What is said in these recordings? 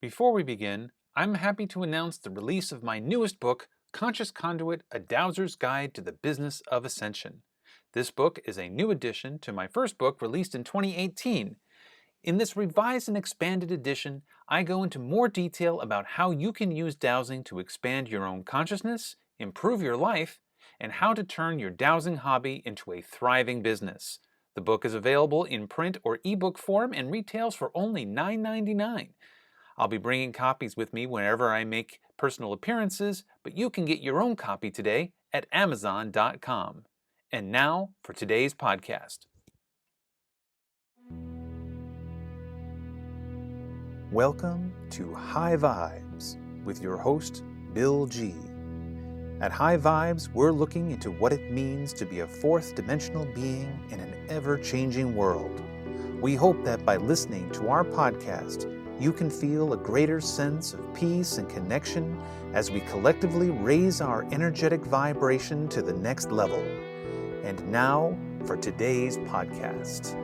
Before we begin, I'm happy to announce the release of my newest book, Conscious Conduit, A Dowser's Guide to the Business of Ascension. This book is a new addition to my first book released in 2018. In this revised and expanded edition, I go into more detail about how you can use dowsing to expand your own consciousness, improve your life, and how to turn your dowsing hobby into a thriving business. The book is available in print or ebook form and retails for only $9.99. I'll be bringing copies with me whenever I make personal appearances, but you can get your own copy today at Amazon.com. And now for today's podcast. Welcome to High Vibes with your host, Bill G. At High Vibes, we're looking into what it means to be a fourth dimensional being in an ever-changing world. We hope that by listening to our podcast, you can feel a greater sense of peace and connection as we collectively raise our energetic vibration to the next level. And now for today's podcast.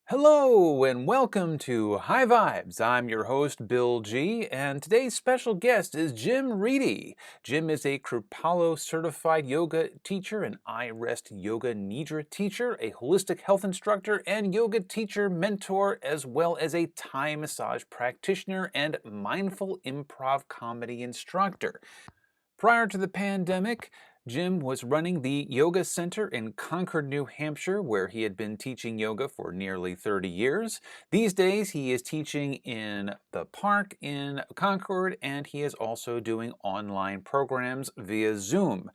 Hello and welcome to High Vibes. I'm your host, Bill G, and today's special guest is Jim Readey. Jim is a Kripalu certified yoga teacher, an I Rest Yoga Nidra teacher, a holistic health instructor, and yoga teacher mentor, as well as a Thai massage practitioner and mindful improv comedy instructor. Prior to the pandemic, Jim was running the Yoga Center in Concord, New Hampshire, where he had been teaching yoga for nearly 30 years. These days, he is teaching in the park in Concord, and he is also doing online programs via Zoom.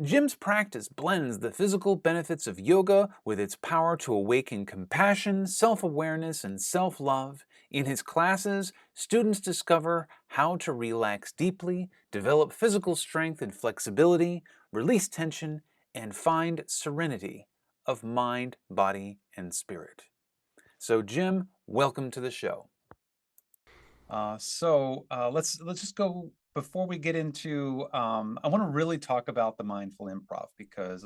Jim's practice blends the physical benefits of yoga with its power to awaken compassion, self-awareness, and self-love. In his classes, students discover how to relax deeply, develop physical strength and flexibility, release tension, and find serenity of mind, body, and spirit. So, Jim, welcome to the show. Let's just go. Before we get into, I want to really talk about the mindful improv because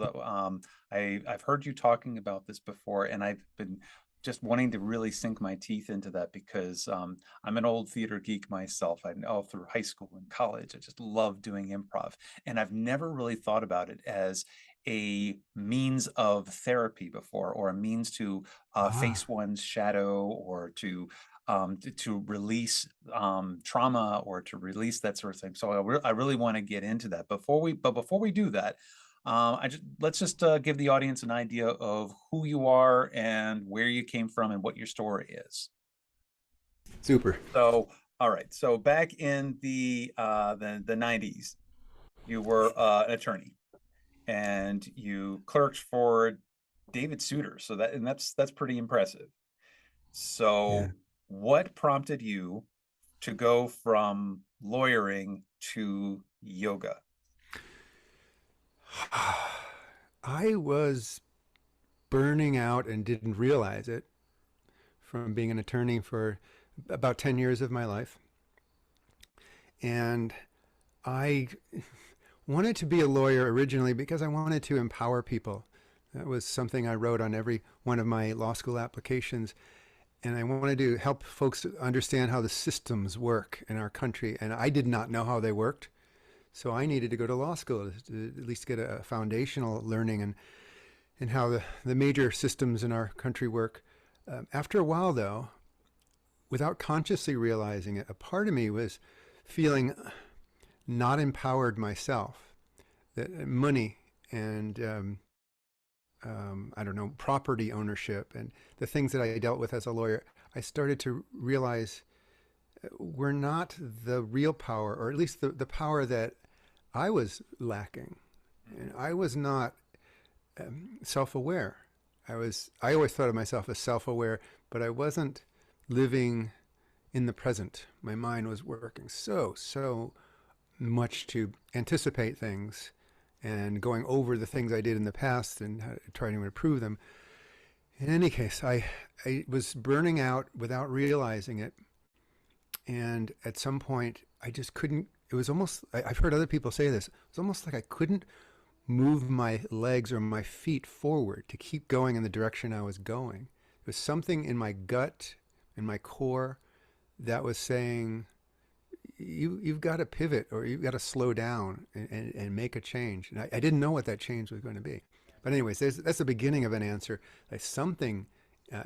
I've heard you talking about this before, and I've been just wanting to really sink my teeth into that because I'm an old theater geek myself. All through high school and college, I just love doing improv, and I've never really thought about it as a means of therapy before, or a means to face one's shadow, or to release trauma, or to release that sort of thing. So I really want to get into that. Before we do that, let's just give the audience an idea of who you are and where you came from and what your story is. Super. So, all right. So back in the 90s, you were an attorney, and you clerked for David Souter. So that's pretty impressive. So. Yeah. What prompted you to go from lawyering to yoga? I was burning out and didn't realize it from being an attorney for about 10 years of my life. And I wanted to be a lawyer originally because I wanted to empower people. That was something I wrote on every one of my law school applications. And I wanted to help folks understand how the systems work in our country. And I did not know how they worked. So I needed to go to law school to at least get a foundational learning and how the major systems in our country work. After a while, though, without consciously realizing it, a part of me was feeling not empowered myself. That money and property ownership and the things that I dealt with as a lawyer, I started to realize were not the real power, or at least the power that I was lacking. And I was not self-aware. I always thought of myself as self-aware, but I wasn't living in the present. My mind was working so much to anticipate things and going over the things I did in the past and trying to improve them. In any case, I was burning out without realizing it. And at some point, I just couldn't, it was almost, I've heard other people say this, it was almost like I couldn't move my legs or my feet forward to keep going in the direction I was going. There was something in my gut, in my core, that was saying, you've got to pivot or you've got to slow down and make a change. And I didn't know what that change was going to be. But anyways, that's the beginning of an answer. Like something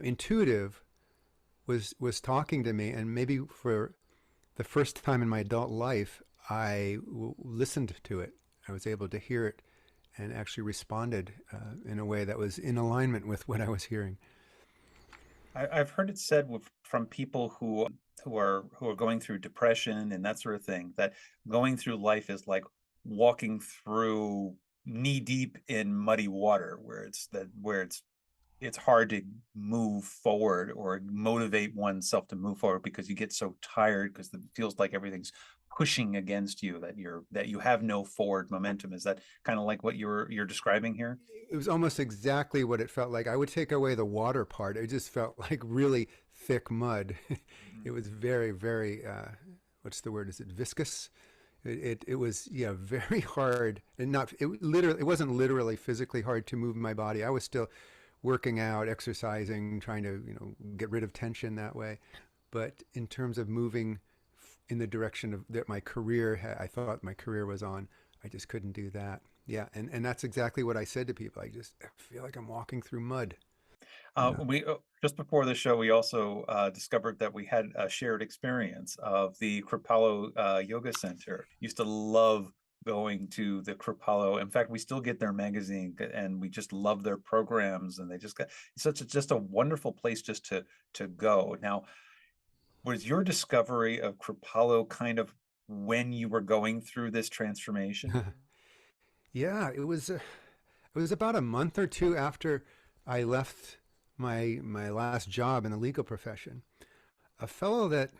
intuitive was talking to me, and maybe for the first time in my adult life, listened to it. I was able to hear it and actually responded in a way that was in alignment with what I was hearing. I've heard it said from people who are going through depression and that sort of thing, that going through life is like walking through knee deep in muddy water, where it's hard to move forward or motivate oneself to move forward because you get so tired because it feels like everything's pushing against you, that you have no forward momentum. Is that kind of like what you're describing here? It was almost exactly what it felt like. I would take away the water part. It just felt like really thick mud. It was very, very, what's the word? Is it viscous? It was, yeah, very hard, and not it wasn't literally physically hard to move my body. I was still working out, exercising, trying to get rid of tension that way. But in terms of moving in the direction of that I thought my career was on, I just couldn't do that. Yeah, and that's exactly what I said to people. I feel like I'm walking through mud. Yeah. We just before the show, we also discovered that we had a shared experience of the Kripalu Yoga Center. Used to love going to the Kripalu. In fact, we still get their magazine, and we just love their programs. And they just got just a wonderful place just to go. Now, was your discovery of Kripalu kind of when you were going through this transformation? Yeah, it was about a month or two after I left my last job in the legal profession. A fellow that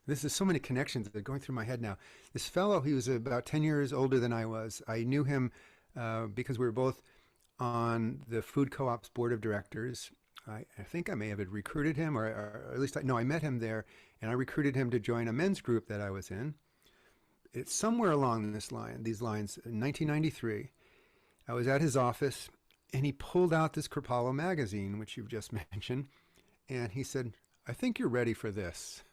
This is so many connections that are going through my head now. This fellow, he was about 10 years older than I was. I knew him because we were both on the food co-op's board of directors. I think I may have recruited him, or at least no, I met him there, and I recruited him to join a men's group that I was in. It's somewhere along these lines, in 1993. I was at his office, and he pulled out this Kripalu magazine, which you've just mentioned, and he said, "I think you're ready for this."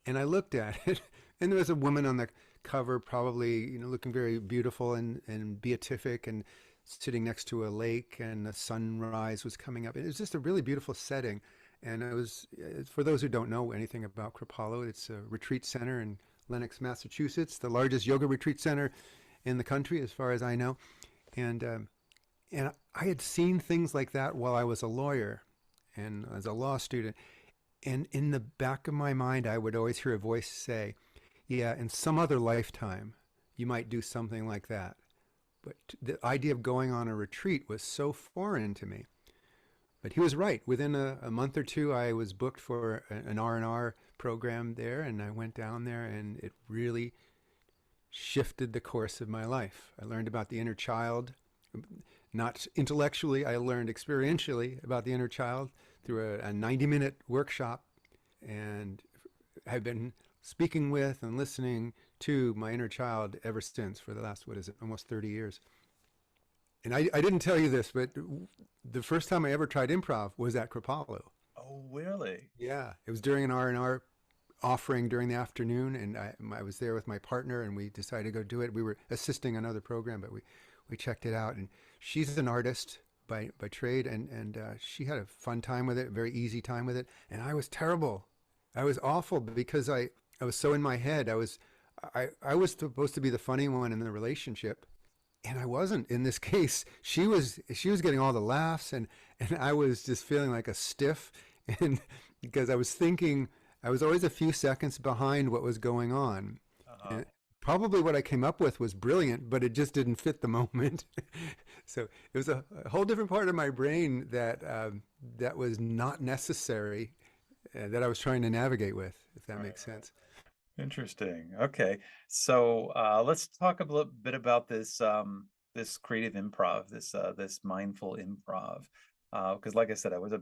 And I looked at it, and there was a woman on the cover, probably looking very beautiful and beatific, and sitting next to a lake, and the sunrise was coming up. It was just a really beautiful setting. And it was, for those who don't know anything about Kripalu, it's a retreat center in Lenox, Massachusetts, the largest yoga retreat center in the country, as far as I know. And I had seen things like that while I was a lawyer and as a law student. And in the back of my mind, I would always hear a voice say, "Yeah, in some other lifetime, you might do something like that." But the idea of going on a retreat was so foreign to me. But he was right. Within a month or two, I was booked for an R&R program there, and I went down there, and it really shifted the course of my life. I learned about the inner child, not intellectually. I learned experientially about the inner child through a 90-minute workshop, and I've been speaking with and listening to my inner child ever since, for the last, what is it, almost 30 years. And I didn't tell you this, but the first time I ever tried improv was at Kripalu. Oh, really? Yeah, it was during an R&R offering during the afternoon, and I was there with my partner, and we decided to go do it. We were assisting another program, but we checked it out. And she's an artist by trade, and she had a fun time with it, a very easy time with it. And I was terrible. I was awful because I was so in my head. I was supposed to be the funny one in the relationship, and I wasn't. In this case, she was getting all the laughs, and I was just feeling like a stiff, and because I was thinking, I was always a few seconds behind what was going on. Uh-huh. And probably what I came up with was brilliant, but it just didn't fit the moment. So it was a whole different part of my brain that was not necessary, that I was trying to navigate with, if that Right. makes sense. Interesting. Okay. So let's talk a little bit about this creative improv, this mindful improv. Because like I said, I was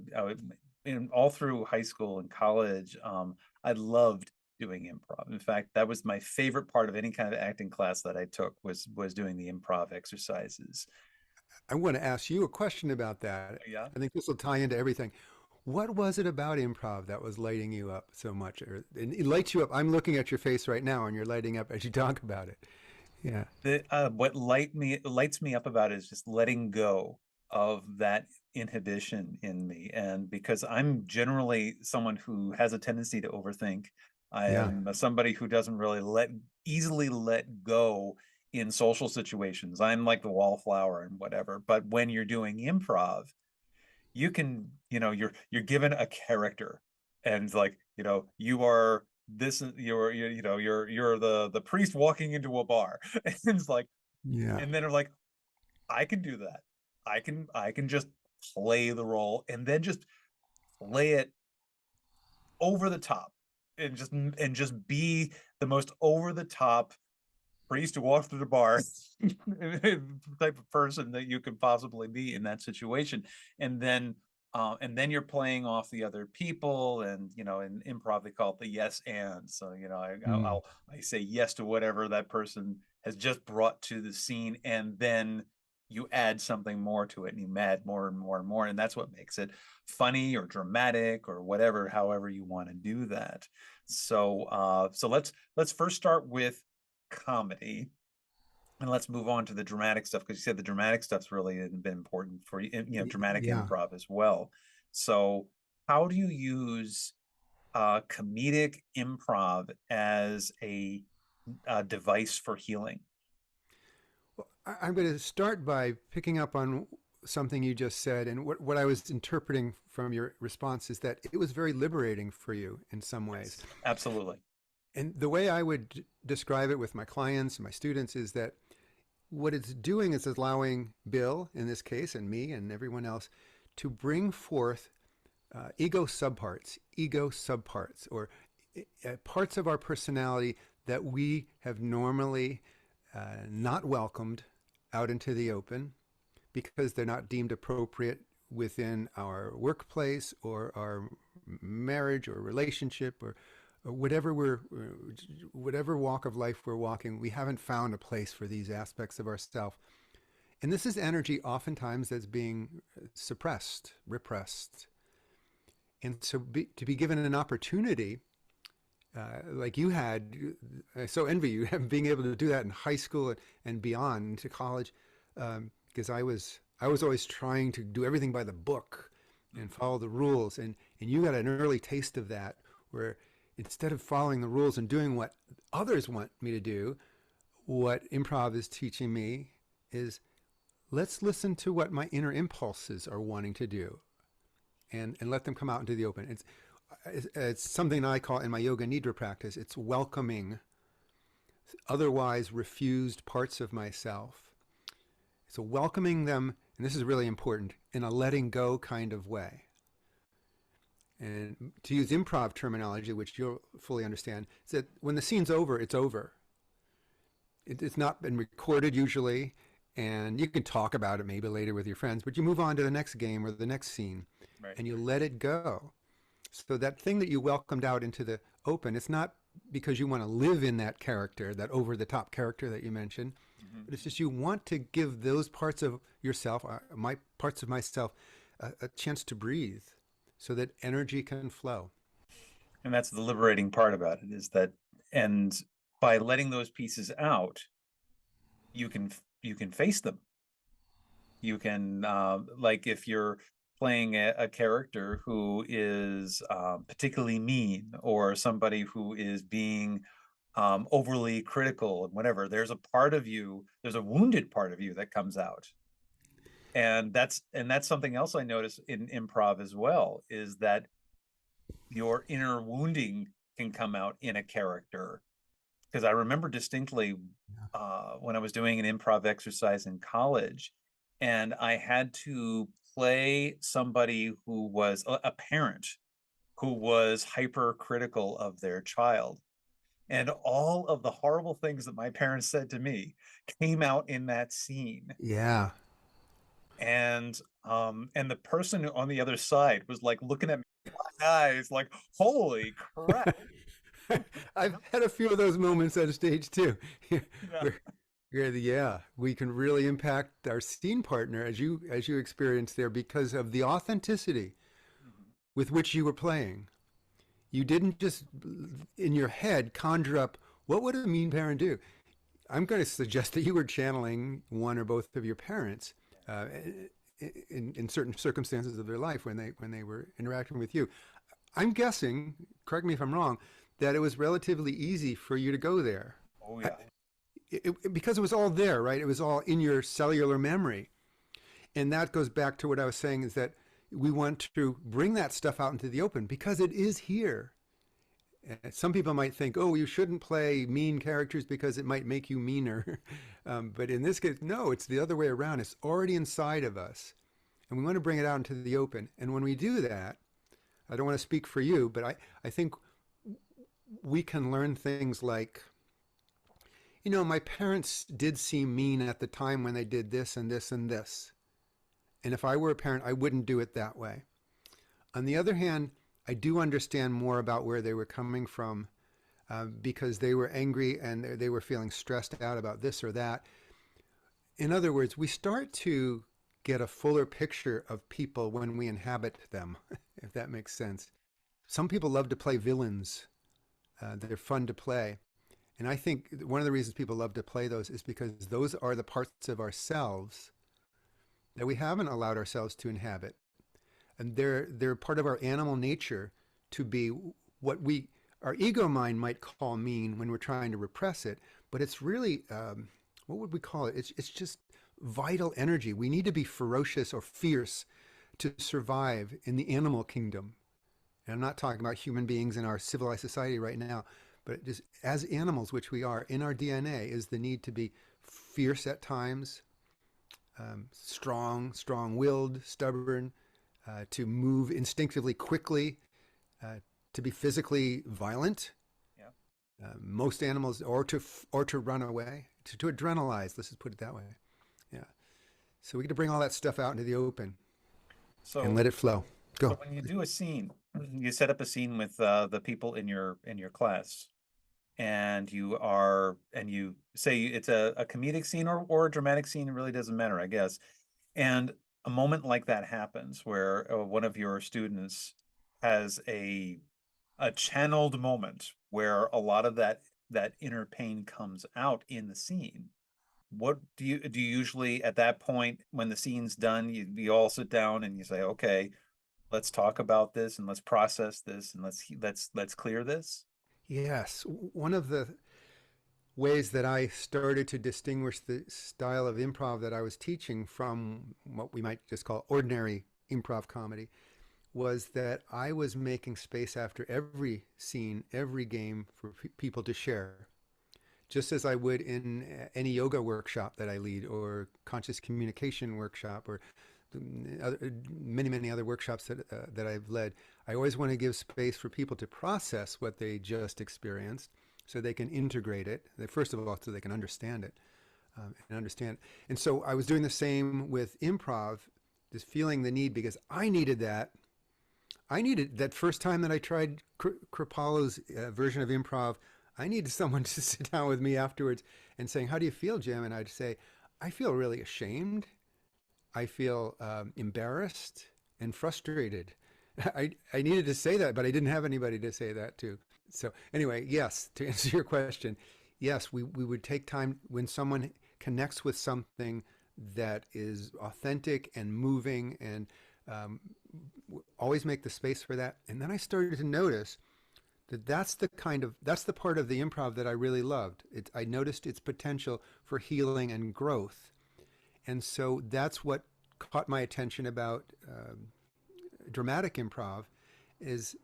in all through high school and college. I loved doing improv. In fact, that was my favorite part of any kind of acting class that I took was doing the improv exercises. I want to ask you a question about that. Yeah. I think this will tie into everything. What was it about improv that was lighting you up so much? And it lights you up. I'm looking at your face right now, and you're lighting up as you talk about it. Yeah. What lights me up about it is just letting go of that inhibition in me. And because I'm generally someone who has a tendency to overthink, I Yeah. am somebody who doesn't really easily let go in social situations. I'm like the wallflower and whatever. But when you're doing improv, you can, you're given a character, and like, you are this, you're the priest walking into a bar. And it's like, Yeah. and then they're like, I can do that. I can just play the role, and then just play it over the top, and just be the most over the top priest who walks through the bar type of person that you could possibly be in that situation. And then you're playing off the other people, and in improv they call it the yes and. So Mm. I say yes to whatever that person has just brought to the scene, and then you add something more to it, and you add more and more and more, and that's what makes it funny or dramatic or whatever, however you want to do that. So let's first start with comedy, and let's move on to the dramatic stuff, because you said the dramatic stuff's really been important for you, dramatic Yeah. improv as well. So how do you use comedic improv as a device for healing? Well, I'm going to start by picking up on something you just said. And what I was interpreting from your response is that it was very liberating for you in some ways. Yes, absolutely. And the way I would describe it with my clients and my students is that what it's doing is allowing Bill, in this case, and me and everyone else, to bring forth ego subparts, or parts of our personality that we have normally not welcomed out into the open because they're not deemed appropriate within our workplace or our marriage or relationship, or whatever walk of life we're walking. We haven't found a place for these aspects of ourselves. And this is energy oftentimes that's being suppressed, repressed. And so to be given an opportunity, like you had, I so envy you being able to do that in high school and beyond to college, because I was always trying to do everything by the book and follow the rules, and you got an early taste of that, where instead of following the rules and doing what others want me to do, what improv is teaching me is, let's listen to what my inner impulses are wanting to do, and let them come out into the open. It's something I call in my yoga nidra practice. It's welcoming otherwise refused parts of myself. So welcoming them, and this is really important, in a letting go kind of way. And to use improv terminology, which you'll fully understand, is that when the scene's over, it's over. It's not been recorded usually, and you can talk about it maybe later with your friends, but you move on to the next game or the next scene, Right. and you let it go. So that thing that you welcomed out into the open, it's not because you want to live in that character, that over the top character that you mentioned, Mm-hmm. but it's just you want to give those parts of yourself, my parts of myself, a chance to breathe so that energy can flow. And that's the liberating part about it, is that, and by letting those pieces out, you can face them. You can, like, if you're playing a character who is particularly mean, or somebody who is being overly critical and whatever, there's a wounded part of you that comes out. And that's something else I notice in improv as well, is that your inner wounding can come out in a character. Because I remember distinctly when I was doing an improv exercise in college, and I had to play somebody who was a parent who was hypercritical of their child. And all of the horrible things that my parents said to me came out in that scene. Yeah. And the person on the other side was like looking at me with my eyes like, holy crap. I've had a few of those moments on stage too, Yeah. where, yeah, we can really impact our scene partner as you experienced there because of the authenticity Mhm. with which you were playing. You didn't just in your head conjure up what would a mean parent do. I'm going to suggest that you were channeling one or both of your parents uh, in certain circumstances of their life when they were interacting with you. I'm guessing, correct me if I'm wrong, that it was relatively easy for you to go there. Oh I, yeah. because it was all there, right? It was all in your cellular memory. And that goes back to what I was saying is that we want to bring that stuff out into the open because it is here. Some people might think, oh, you shouldn't play mean characters because it might make you meaner. But in this case, no, it's the other way around. It's already inside of us. And we want to bring it out into the open. And when we do that, I don't want to speak for you, but I think we can learn things like, you know, my parents did seem mean at the time when they did this and this and this. And if I were a parent, I wouldn't do it that way. On the other hand, I do understand more about where they were coming from because they were angry and they were feeling stressed out about this or that. In other words, we start to get a fuller picture of people when we inhabit them, if that makes sense. Some people love to play villains. They're fun to play. And I think one of the reasons people love to play those is because those are the parts of ourselves that we haven't allowed ourselves to inhabit. And they're part of our animal nature to be what our ego mind might call mean when we're trying to repress it, but it's really what would we call it? It's just vital energy. We need to be ferocious or fierce to survive in the animal kingdom. And I'm not talking about human beings in our civilized society right now, but just as animals, which we are, in our DNA is the need to be fierce at times, strong-willed, stubborn, to move instinctively quickly, to be physically violent. Yeah. Most animals, or to run away, to adrenalize. Let's just put it that way. Yeah. So we get to bring all that stuff out into the open and So let it flow. so Go. when you do a scene, you set up a scene with the people in your class, and you say it's a comedic scene or a dramatic scene. It really doesn't matter, I guess. And a moment like that happens where one of your students has a channeled moment where a lot of that inner pain comes out in the scene. What do you usually at that point when the scene's done, you all sit down and you say, okay, let's talk about this and let's process this and let's clear this? Yes. One of the ways that I started to distinguish the style of improv that I was teaching from what we might just call ordinary improv comedy was that I was making space after every scene, every game for people to share, just as I would in any yoga workshop that I lead or conscious communication workshop or many other workshops that I've led. I always want to give space for people to process what they just experienced so they can integrate it. First of all, so they can understand it and understand. And so I was doing the same with improv, just feeling the need because I needed that. I needed that first time that I tried Kripalu's version of improv. I needed someone to sit down with me afterwards and saying, "How do you feel, Jim?" And I'd say, "I feel really ashamed. I feel embarrassed and frustrated." I needed to say that, but I didn't have anybody to say that to. So anyway, yes, to answer your question, yes, we would take time when someone connects with something that is authentic and moving and always make the space for that. And then I started to notice that that's the part of the improv that I really loved. I noticed its potential for healing and growth. And so that's what caught my attention about dramatic improv is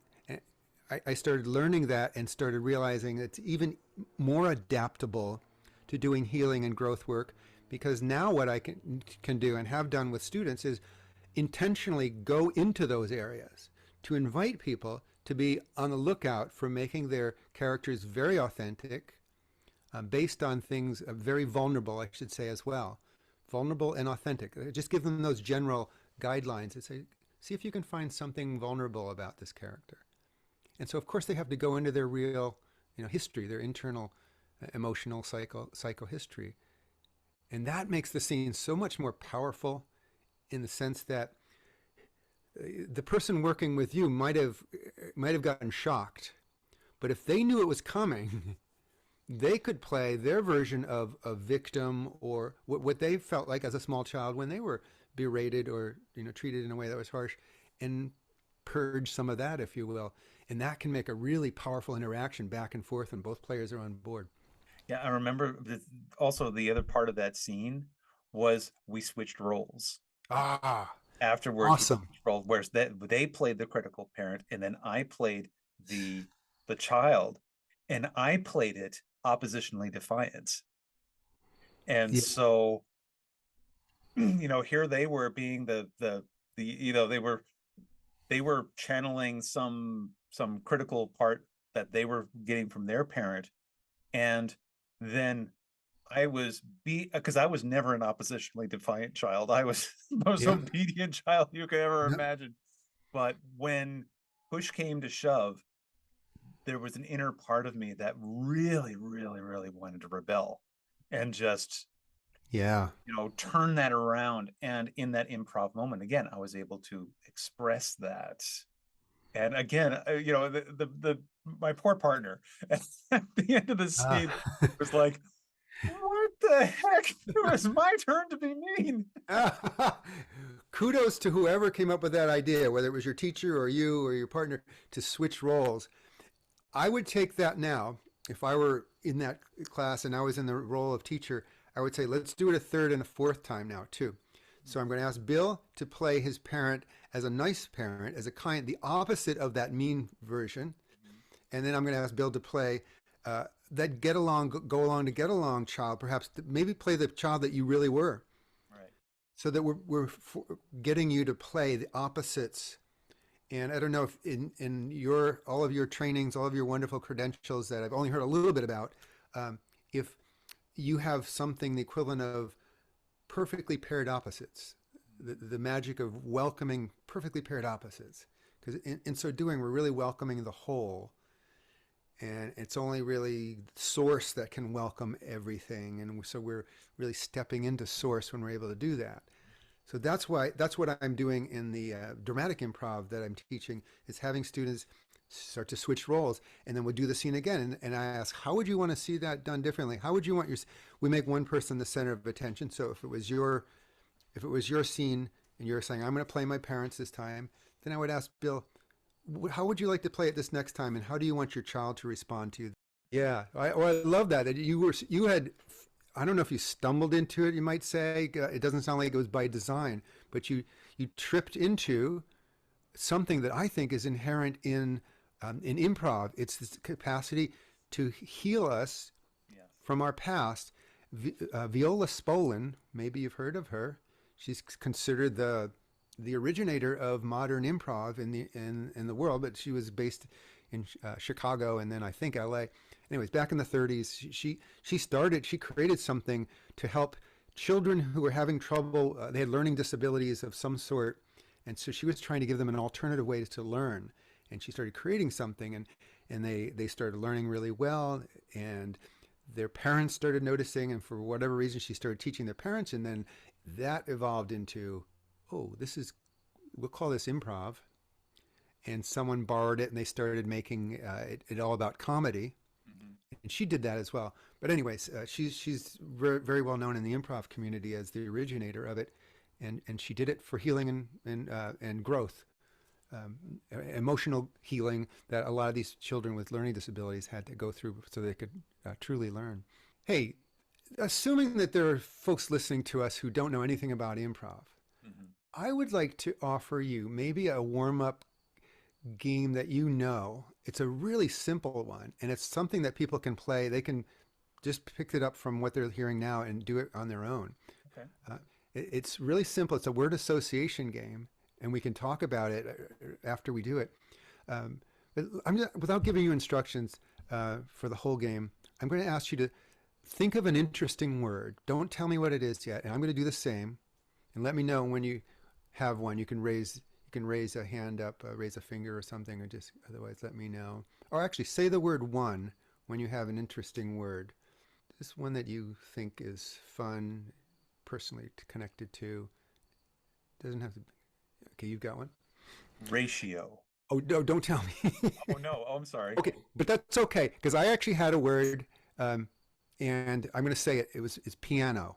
I started learning that and started realizing it's even more adaptable to doing healing and growth work because now what I can do and have done with students is intentionally go into those areas to invite people to be on the lookout for making their characters very authentic, based on things very vulnerable, I should say as well. Vulnerable and authentic. Just give them those general guidelines and say, see if you can find something vulnerable about this character. And so, of course, they have to go into their real history, their internal emotional psychohistory. And that makes the scene so much more powerful in the sense that the person working with you might have gotten shocked, but if they knew it was coming, they could play their version of a victim or what they felt like as a small child when they were berated or treated in a way that was harsh, and purge some of that, if you will. And that can make a really powerful interaction back and forth when both players are on board. Yeah, I remember also the other part of that scene was we switched roles. Ah, Afterwards, we awesome. switched roles, whereas they played the critical parent, and then I played the child, and I played it oppositionally defiant. And Yeah, so, here they were being they were channeling some critical part that they were getting from their parent, and then because I was never an oppositionally defiant child. I was the most yeah. obedient child you could ever No, imagine. But when push came to shove, there was an inner part of me that really, really, really wanted to rebel and just, yeah. turn that around. And in that improv moment, again, I was able to express that. And again, the my poor partner at the end of the Uh, scene was like, what the heck? It was my turn to be mean. kudos to whoever came up with that idea, whether it was your teacher or you or your partner, to switch roles. I would take that now. If I were in that class and I was in the role of teacher, I would say, let's do it a third and a fourth time now, too. So I'm going to ask Bill to play his parent as a nice parent, as a kind, the opposite of that mean version. And then I'm going to ask Bill to play that go along to get along child, perhaps maybe play the child that you really were, Right. so that we're getting you to play the opposites. And I don't know if in your all of your trainings, all of your wonderful credentials that I've only heard a little bit about, if you have something the equivalent of perfectly paired opposites, the magic of welcoming perfectly paired opposites. Because in so doing, we're really welcoming the whole. And it's only really source that can welcome everything. And so we're really stepping into source when we're able to do that. So that's what I'm doing in the dramatic improv that I'm teaching, is having students start to switch roles, and then we'll do the scene again. And I ask, how would you want to see that done differently? How would you want we make one person the center of attention. So if it was your scene and you're saying, I'm going to play my parents this time, then I would ask Bill, how would you like to play it this next time? And how do you want your child to respond to you? Yeah. I love that you had, I don't know if you stumbled into it, you might say. It doesn't sound like it was by design, but you tripped into something that I think is inherent in improv. It's this capacity to heal us Yes. from our past. Viola Spolin, maybe you've heard of her. She's considered the originator of modern improv in the world, but she was based in Chicago and then I think LA. Anyways, back in the 30s, she created something to help children who were having trouble. They had learning disabilities of some sort, and so she was trying to give them an alternative way to learn. And she started creating something, and they started learning really well, and their parents started noticing, and for whatever reason, she started teaching their parents, and then that evolved into, oh, we'll call this improv. And someone borrowed it, and they started making it all about comedy. Mm-hmm. And she did that as well. But anyways, she's very, very well known in the improv community as the originator of it, and she did it for healing and growth, emotional healing that a lot of these children with learning disabilities had to go through so they could truly learn. Hey, assuming that there are folks listening to us who don't know anything about improv, Mm-hmm. I would like to offer you maybe a warm-up game that it's a really simple one, and it's something that people can play. They can just pick it up from what they're hearing now and do it on their own. Okay. It's really simple. It's a word association game, and we can talk about it after we do it. But without giving you instructions for the whole game, I'm going to ask you to think of an interesting word. Don't tell me what it is yet, and I'm going to do the same. And let me know when you have one. You can raise a hand up, raise a finger or something, or just otherwise let me know. Or actually say the word one when you have an interesting word. This one that you think is fun, personally connected to. Doesn't have to be. Okay, you've got one. Ratio. Oh, no, don't tell me. Oh no. Oh, I'm sorry. Okay, but that's okay because I actually had a word, and I'm going to say it. It's piano.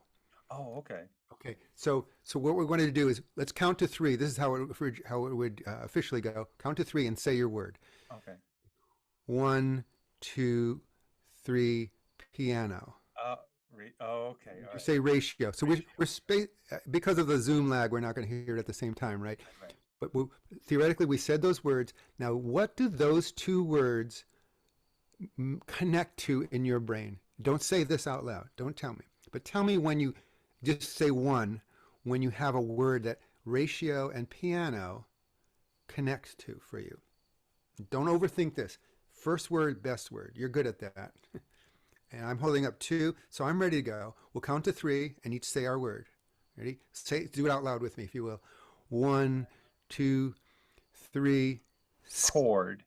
Oh, okay. Okay, so what we're going to do is let's count to three. This is how it would officially go. Count to three and say your word. Okay. 1, 2, 3, piano. Okay. All You right. say ratio. So Ratio. because of the Zoom lag, we're not going to hear it at the same time, right? Right. But theoretically, we said those words. Now, what do those two words connect to in your brain? Don't say this out loud. Don't tell me. But tell me when you just say one, when you have a word that ratio and piano connects to for you. Don't overthink this. First word, best word. You're good at that. And I'm holding up 2, so I'm ready to go. We'll count to 3 and each say our word. Ready? Do it out loud with me, if you will. 1, 2, 3. Chord.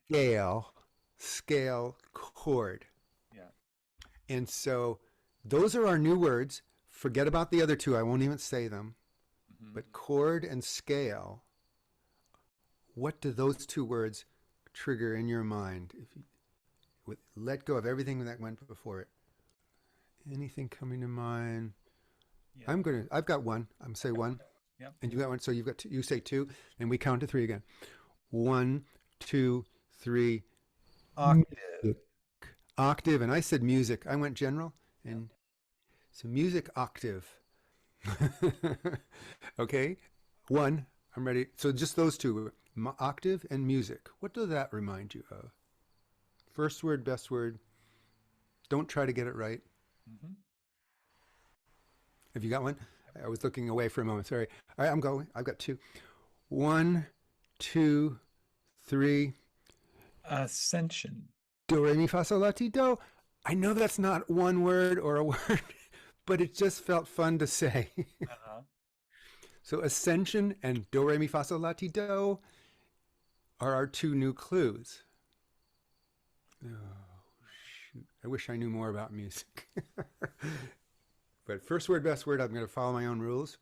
Scale, chord. Yeah. And so those are our new words. Forget about the other two. I won't even say them. Mm-hmm. But chord and scale, what do those two words trigger in your mind? If you let go of everything that went before it. Anything coming to mind? Yeah. I've got one. I'm say one. Yeah. And you got one. So you've got two, you say 2, and we count to 3 again. 1, 2, 3. Octave. Octave. And I said music. I went general. And so music octave. Okay. 1. I'm ready. So just those two, octave and music. What does that remind you of? First word, best word. Don't try to get it right. Mm-hmm. Have you got one? I was looking away for a moment. Sorry. All right, I'm going. I've got 2. 1, 2, 3. Ascension. Do, re, mi, fa, sol, la, ti, do. I know that's not one word or a word, but it just felt fun to say. Uh-huh. So ascension and do, re, mi, fa, sol, la, ti, do are our 2 new clues. Oh, shoot. I wish I knew more about music. But first word, best word, I'm going to follow my own rules.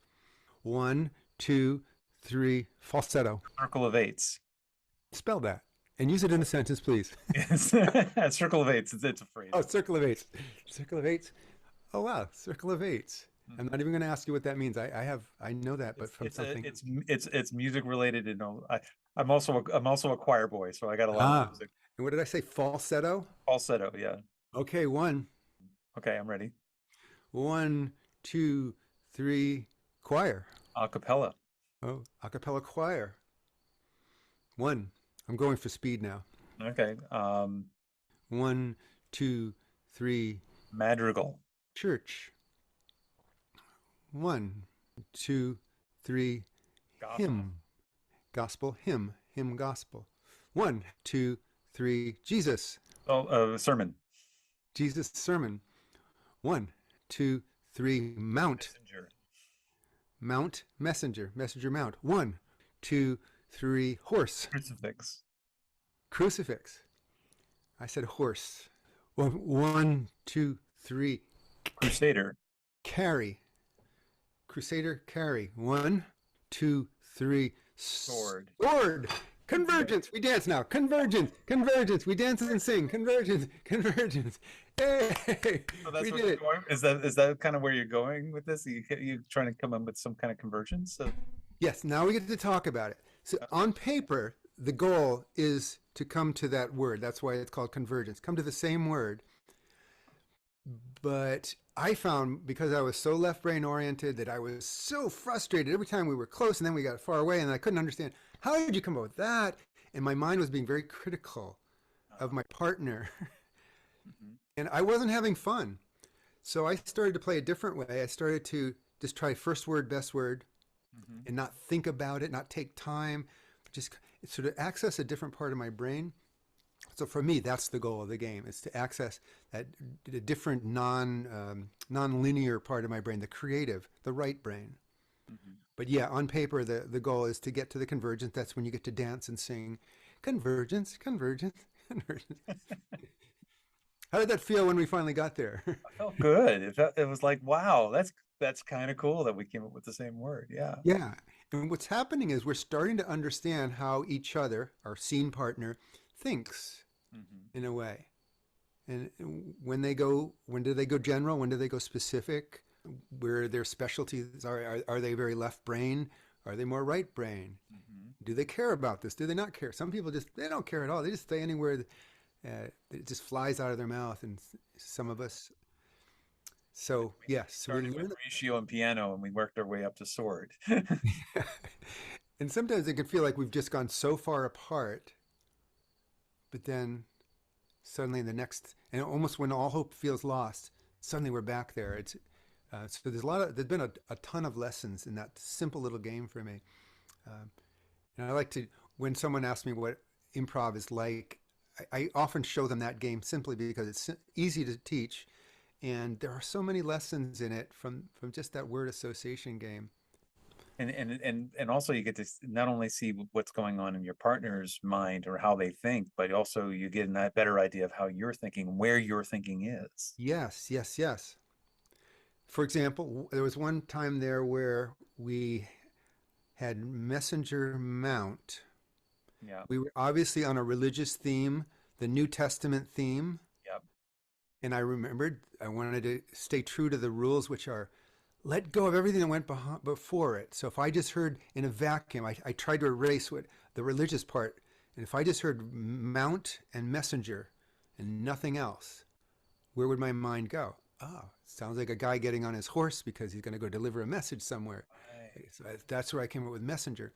1, 2, 3, falsetto. Circle of eights. Spell that and use it in a sentence, please. Yes. Circle of eights. It's a phrase. Oh, circle of eights. Circle of eights. Oh, wow. Circle of eights. Mm-hmm. I'm not even going to ask you what that means. I know that, but from something. It's music related. I'm also a choir boy, so I got a lot of music. And what did I say? Falsetto? Falsetto. Yeah. Okay, 1. Okay, I'm ready. 1, 2, 3, choir. A cappella. Oh, a cappella choir. 1. I'm going for speed now. Okay. 1, 2, 3, Madrigal. church. 1, 2, 3, Gospel. hymn. Gospel, hymn, gospel. 1, 2, 3, Jesus. Oh, sermon. Jesus sermon. 1, 2, 3, mount. Messenger. Mount, messenger, messenger mount. 1, 2, 3, horse. Crucifix. Crucifix. I said horse. Well, 1, 2, 3, Crusader. carry. Crusader, carry. 1, 2, 3, Sword. sword. Convergence. We dance now. Convergence. Convergence. We dance and sing. Convergence. Convergence. Hey, So that's we where did you're it. going? Is that kind of where you're going with this? You trying to come up with some kind of convergence? Yes, now we get to talk about it. So on paper, the goal is to come to that word. That's why it's called convergence. Come to the same word. But I found, because I was so left brain oriented, that I was so frustrated every time we were close and then we got far away, and I couldn't understand, how did you come up with that? And my mind was being very critical of my partner. Mm-hmm. And I wasn't having fun. So I started to play a different way. I started to just try first word, best word, Mm-hmm. and not think about it, not take time, but just sort of access a different part of my brain. So for me, that's the goal of the game, is to access that a different non-linear part of my brain, the creative, the right brain. Mm-hmm. But yeah, on paper, the goal is to get to the convergence. That's when you get to dance and sing convergence, convergence, convergence. How did that feel when we finally got there? I felt good. It was like, wow, that's kind of cool that we came up with the same word. Yeah. Yeah. And what's happening is we're starting to understand how each other, our scene partner, thinks Hmm. in a way. And when do they go general? When do they go specific? Where their specialties are they very left brain? Are they more right brain? Hmm. Do they care about this? Do they not care? Some people just, they don't care at all. They just say anywhere, it just flies out of their mouth. And some of us, so We yes, we started with learn ratio and piano, and we worked our way up to sword. and sometimes it can feel like we've just gone so far apart, but then suddenly the next, and almost when all hope feels lost, suddenly we're back there. So there's been a ton of lessons in that simple little game for me. Um, and I like to, when someone asks me what improv is like, I often show them that game simply because it's easy to teach, and there are so many lessons in it from just that word association game. And also you get to not only see what's going on in your partner's mind or how they think, but also you get a better idea of how you're thinking, where your thinking is. Yes, yes, yes. For example, there was one time there where we had messenger mount. Yeah. We were obviously on a religious theme, the New Testament theme, Yep. and I remembered I wanted to stay true to the rules, which are let go of everything that went before it. So if I just heard in a vacuum, I tried to erase what the religious part, and if I just heard mount and messenger and nothing else, where would my mind go? Oh, sounds like a guy getting on his horse because he's going to go deliver a message somewhere. Right. So that's where I came up with messenger.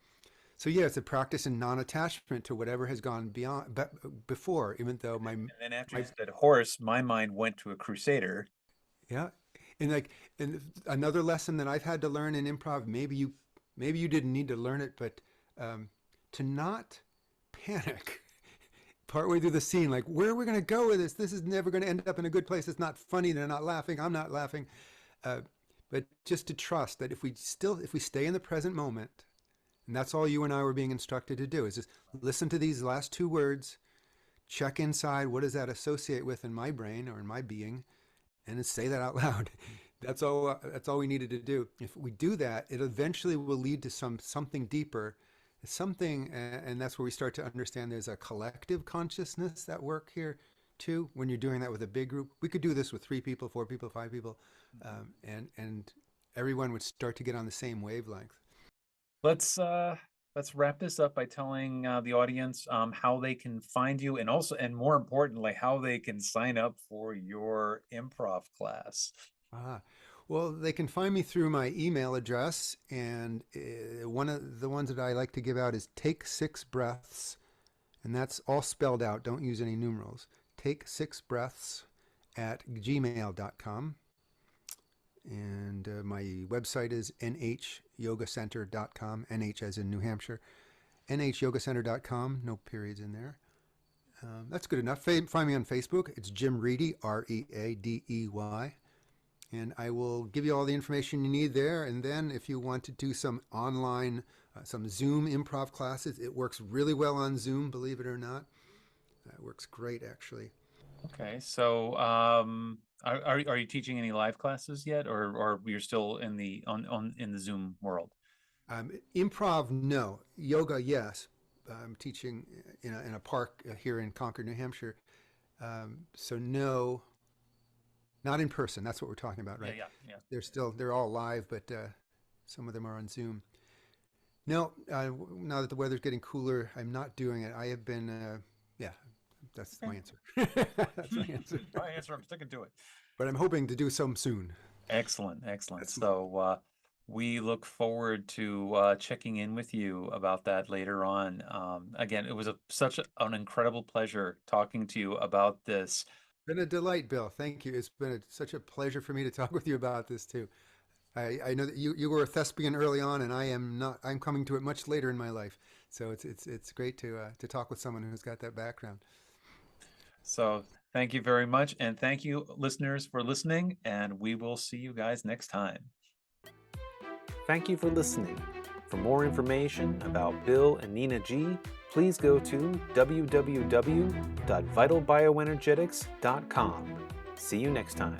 So yeah, it's a practice in non-attachment to whatever has gone beyond before. Even though And then after you my said horse, my mind went to a crusader. yeah, and like and another lesson that I've had to learn in improv. Maybe you didn't need to learn it, but um, to not panic partway through the scene. Like, where are we going to go with this? This is never going to end up in a good place. It's not funny. They're not laughing. I'm not laughing. Uh, but just to trust that if we stay in the present moment, and that's all you and I were being instructed to do, is just listen to these last two words, check inside, what does that associate with in my brain or in my being, and then say that out loud. That's all we needed to do. If we do that, it eventually will lead to something deeper, something, and that's where we start to understand there's a collective consciousness at work here too. When you're doing that with a big group, we could do this with 3 people, 4 people, 5 people, Mhm. and everyone would start to get on the same wavelength. Let's uh let's wrap this up by telling the audience how they can find you, and also, and more importantly, how they can sign up for your improv class. Ah, well, they can find me through my email address, and one of the ones that I like to give out is take 6 breaths, and that's all spelled out. Don't use any numerals. Take 6 breaths at gmail.com. And my website is nhyogacenter.com, NH as in New Hampshire, nhyogacenter.com, no periods in there. That's good enough. Find me on Facebook. It's Jim Readey, Readey. And I will give you all the information you need there. And then if you want to do some online, some Zoom improv classes, it works really well on Zoom, believe it or not. It works great, actually. Okay, so are you teaching any live classes yet, or you're still in the on in the Zoom world? Improv, no. Yoga, yes. I'm teaching in a park here in Concord, New Hampshire. So no, not in person. That's what we're talking about, Yeah, right? yeah, yeah. They're all live, but some of them are on Zoom. No, now that the weather's getting cooler, I'm not doing it. I have been, yeah, that's Okay. my answer. That's my answer. My answer, I'm sticking to it. But I'm hoping to do some soon. Excellent, excellent. That's So we look forward to checking in with you about that later on. Again, it was an incredible pleasure talking to you about this. been a delight, Bill. Thank you. It's been such a pleasure for me to talk with you about this too. I know that you were a thespian early on, and I am not. I'm coming to it much later in my life. So it's great to talk with someone who's got that background. So thank you very much, and thank you, listeners, for listening, and we will see you guys next time. Thank you for listening. For more information about Bill and Nina G, please go to www.vitalbioenergetics.com. See you next time.